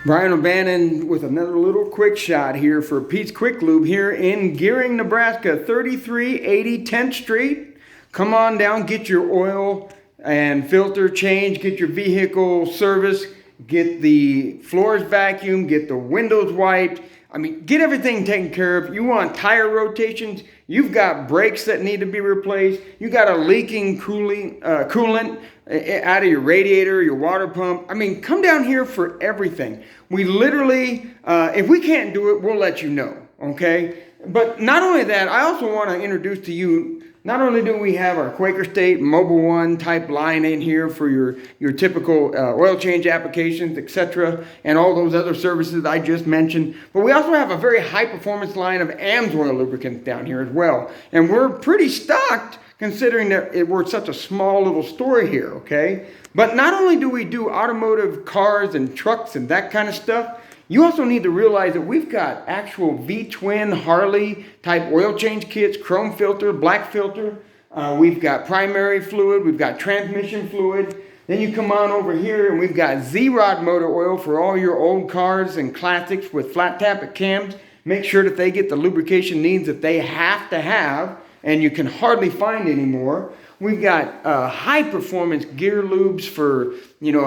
Brian O'Bannon with another little quick shot here for Pete's Quick Lube here in Gearing, Nebraska, 3380 10th Street. Come on down, get your oil and filter change, get your vehicle service, get the floors vacuumed, get the windows wiped. I mean, get everything taken care of. You want tire rotations, you've got brakes that need to be replaced, you got a leaking coolant out of your radiator, your water pump. I mean, come down here for everything. We literally, if we can't do it, we'll let you know, okay? But not only that, I also want to introduce to you, not only do we have our Quaker State Mobile One type line in here for your typical oil change applications, etc., and all those other services I just mentioned, but we also have a very high performance line of AMSOIL lubricants down here as well. And we're pretty stocked considering that we're such a small little store here, okay? But not only do we do automotive cars and trucks and that kind of stuff, you also need to realize that we've got actual V-twin Harley type oil change kits, chrome filter, black filter. We've got primary fluid, we've got transmission fluid. Then you come on over here and we've got Z-Rod motor oil for all your old cars and classics with flat tappet cams. Make sure that they get the lubrication needs that they have to have and you can hardly find anymore. We've got high performance gear lubes for,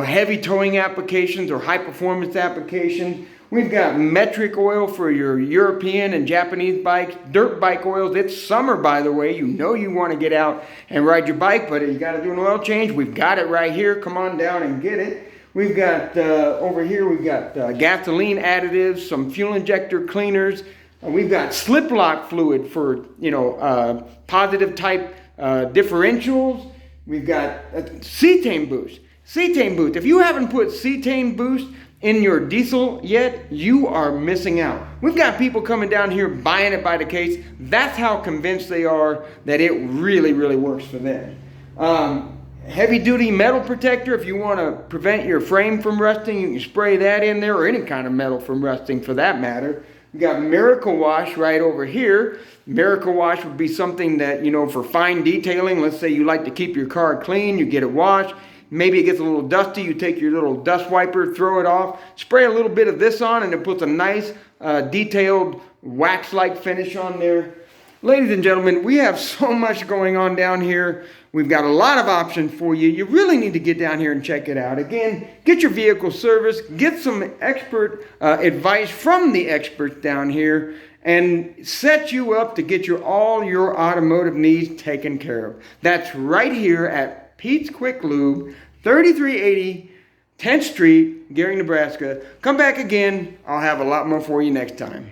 heavy towing applications or high performance applications. We've got metric oil for your European and Japanese bikes, dirt bike oils. It's summer, by the way. You know you want to get out and ride your bike, but you got to do an oil change. We've got it right here. Come on down and get it. We've got over here, we've got gasoline additives, some fuel injector cleaners. We've got slip lock fluid for, positive type differentials. We've got cetane boost. Cetane boost. If you haven't put cetane boost in your diesel yet, you are missing out. We've got people coming down here buying it by the case. That's how convinced they are that it really, really works for them. Heavy duty metal protector. If you want to prevent your frame from rusting, you can spray that in there, or any kind of metal from rusting for that matter. We got Miracle Wash right over here. Miracle Wash would be something that, for fine detailing. Let's say you like to keep your car clean, you get it washed. Maybe it gets a little dusty, you take your little dust wiper, throw it off, spray a little bit of this on, and it puts a nice detailed wax-like finish on there. Ladies and gentlemen, we have so much going on down here. We've got a lot of options for you. You really need to get down here and check it out. Again, get your vehicle serviced, get some expert advice from the experts down here, and set you up to get all your automotive needs taken care of. That's right here at Pete's Quick Lube, 3380 10th Street, Gearing, Nebraska. Come back again. I'll have a lot more for you next time.